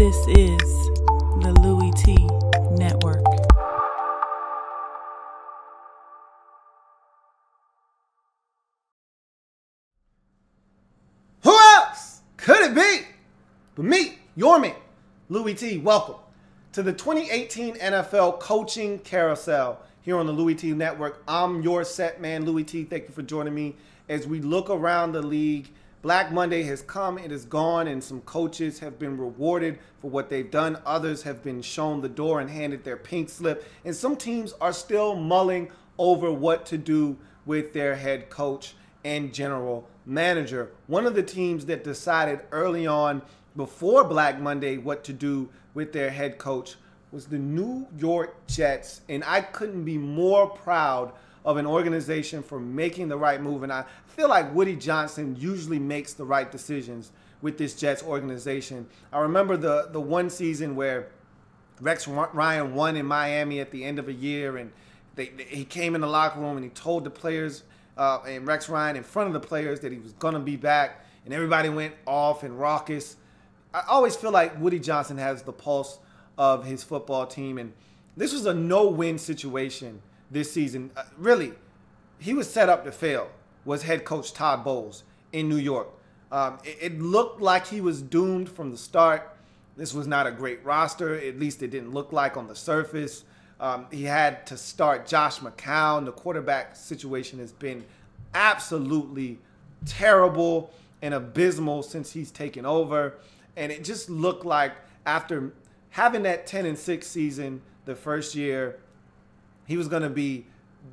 This is the Louie T Network. Who else could it be but me, your man, Louie T? Welcome to the 2018 NFL Coaching Carousel here on the Louie T Network. I'm your set man, Louie T. Thank you for joining me as we look around the league. Black Monday has come, it is gone, and some coaches have been rewarded for what they've done. Others have been shown the door and handed their pink slip. And some teams are still mulling over what to do with their head coach and general manager. One of the teams that decided early on before Black Monday what to do with their head coach was the New York Jets. And I couldn't be more proud of an organization for making the right move. And I feel like Woody Johnson usually makes the right decisions with this Jets organization. I remember the one season where Rex Ryan won in Miami at the end of a year, and he came in the locker room and he told the players and Rex Ryan in front of the players that he was going to be back, and everybody went off and raucous. I always feel like Woody Johnson has the pulse of his football team, and this was a no-win situation this season. Really, he was set up to fail, was head coach Todd Bowles in New York. It looked like he was doomed from the start. This was not a great roster. At least it didn't look like on the surface. He had to start Josh McCown. The quarterback situation has been absolutely terrible and abysmal since he's taken over. And it just looked like after having that 10-6 season the first year, he was going to be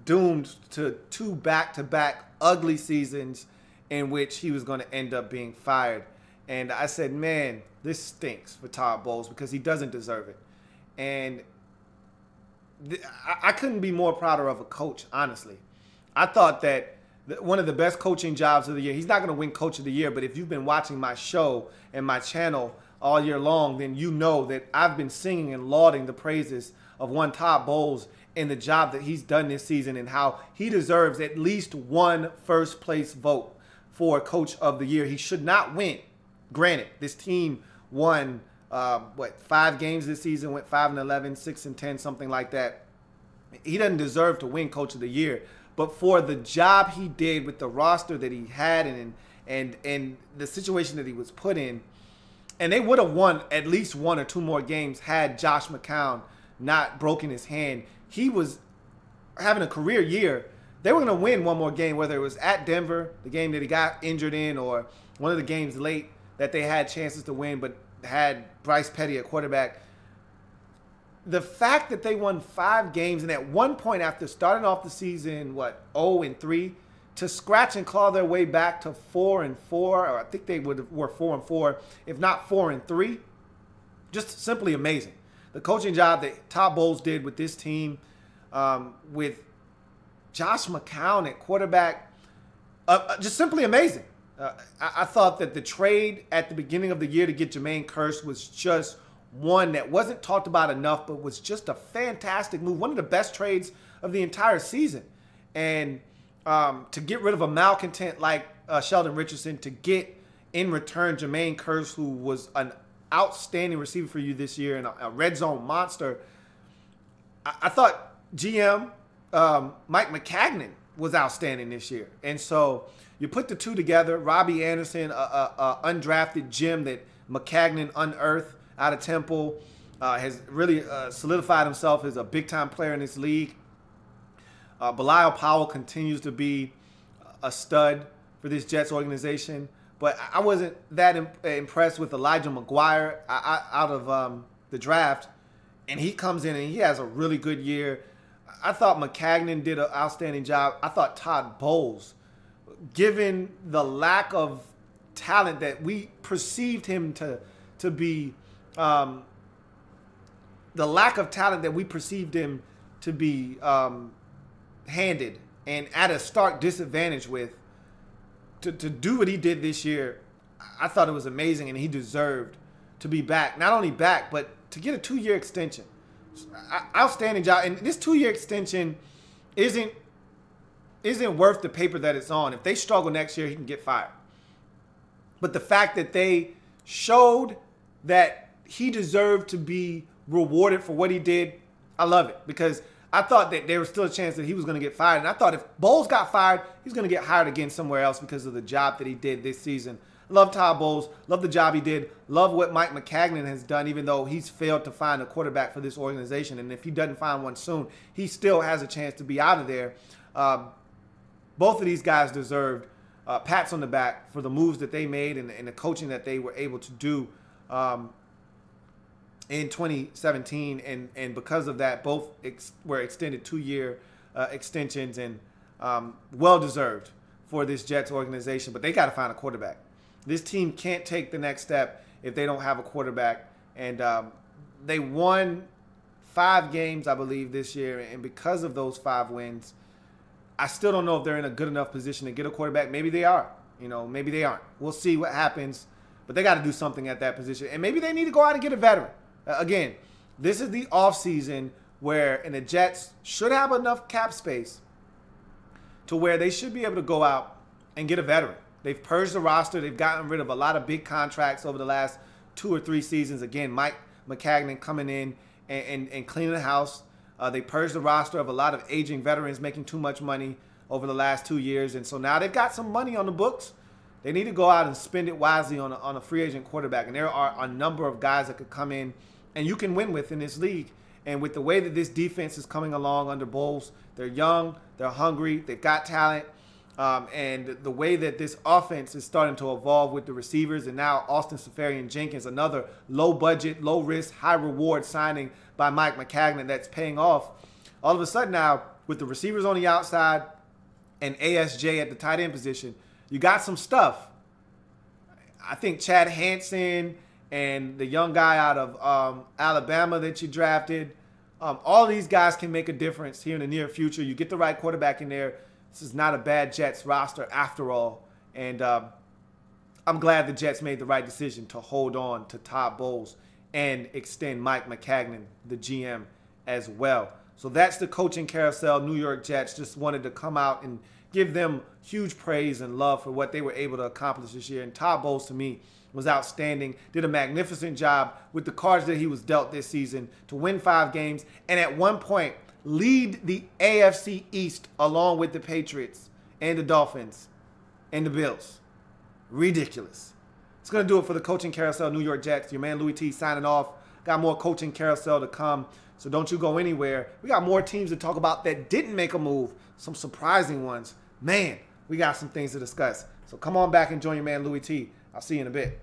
doomed to two back-to-back ugly seasons in which he was going to end up being fired. And I said, man, this stinks for Todd Bowles because he doesn't deserve it. And I couldn't be more prouder of a coach, honestly. I thought that one of the best coaching jobs of the year, he's not going to win Coach of the Year, but if you've been watching my show and my channel all year long, then you know that I've been singing and lauding the praises of one Todd Bowles and the job that he's done this season and how he deserves at least one first place vote for Coach of the Year. He should not win. Granted, this team won, 5 games this season, went 5-11, 6-10, something like that. He doesn't deserve to win Coach of the Year. But for the job he did with the roster that he had and the situation that he was put in, and they would have won at least 1 or 2 more games had Josh McCown not broken his hand. He was having a career year. They were going to win 1 more game, whether it was at Denver, the game that he got injured in, or one of the games late that they had chances to win but had Bryce Petty at quarterback. The fact that they won 5 games and at one point after starting off the season, 0-3, to scratch and claw their way back to 4-4, or I think they were 4-4, if not 4-3, just simply amazing. The coaching job that Todd Bowles did with this team, with Josh McCown at quarterback, just simply amazing. I thought that the trade at the beginning of the year to get Jermaine Kearse was just one that wasn't talked about enough, but was just a fantastic move, one of the best trades of the entire season. And to get rid of a malcontent like Sheldon Richardson, to get in return Jermaine Kearse, who was an outstanding receiver for you this year and a red zone monster. I thought GM Mike Maccagnan was outstanding this year. And so you put the two together, Robbie Anderson, a undrafted gem that Maccagnan unearthed out of Temple, has really solidified himself as a big-time player in this league. Belial Powell continues to be a stud for this Jets organization. But I wasn't that impressed with Elijah McGuire out of the draft. And he comes in and he has a really good year. I thought Maccagnan did an outstanding job. I thought Todd Bowles, given the lack of talent that we perceived him to be, the lack of talent that we perceived him to be handed and at a stark disadvantage with, to do what he did this year, I thought it was amazing, and he deserved to be back. Not only back, but to get a 2-year extension. Outstanding job. And this 2-year extension isn't worth the paper that it's on. If they struggle next year, he can get fired. But the fact that they showed that he deserved to be rewarded for what he did. I love it because I thought that there was still a chance that he was going to get fired. And I thought if Bowles got fired, he's going to get hired again somewhere else because of the job that he did this season. Love Todd Bowles. Love the job he did. Love what Mike Maccagnan has done, even though he's failed to find a quarterback for this organization. And if he doesn't find one soon, he still has a chance to be out of there. Both of these guys deserved pats on the back for the moves that they made and the coaching that they were able to do in 2017. And because of that, both were extended 2-year extensions and well-deserved for this Jets organization. But they got to find a quarterback. This team can't take the next step if they don't have a quarterback. And they won 5 games, I believe, this year. And because of those 5 wins, I still don't know if they're in a good enough position to get a quarterback. Maybe they are. Maybe they aren't. We'll see what happens. But they got to do something at that position. And maybe they need to go out and get a veteran. Again, this is the offseason and the Jets should have enough cap space to where they should be able to go out and get a veteran. They've purged the roster. They've gotten rid of a lot of big contracts over the last 2 or 3 seasons. Again, Mike Maccagnan coming in and cleaning the house. They purged the roster of a lot of aging veterans making too much money over the last 2 years. And so now they've got some money on the books. They need to go out and spend it wisely on a free agent quarterback. And there are a number of guys that could come in and you can win with in this league. And with the way that this defense is coming along under Bowles, they're young, they're hungry, they've got talent. And the way that this offense is starting to evolve with the receivers, and now Austin Seferian-Jenkins, another low-budget, low-risk, high-reward signing by Mike Maccagnan that's paying off. All of a sudden now, with the receivers on the outside and ASJ at the tight end position, you got some stuff. I think Chad Hansen and the young guy out of Alabama that you drafted, all these guys can make a difference here in the near future. You get the right quarterback in there. This is not a bad Jets roster after all. And I'm glad the Jets made the right decision to hold on to Todd Bowles and extend Mike Maccagnan, the GM, as well. So that's the coaching carousel. New York Jets just wanted to come out and give them huge praise and love for what they were able to accomplish this year. And Todd Bowles, to me, was outstanding, did a magnificent job with the cards that he was dealt this season to win 5 games. And at one point, lead the AFC East along with the Patriots and the Dolphins and the Bills. Ridiculous. It's going to do it for the Coaching Carousel New York Jets. Your man Louie T signing off. Got more Coaching Carousel to come, so don't you go anywhere. We got more teams to talk about that didn't make a move. Some surprising ones. Man, we got some things to discuss. So come on back and join your man Louie T. I'll see you in a bit.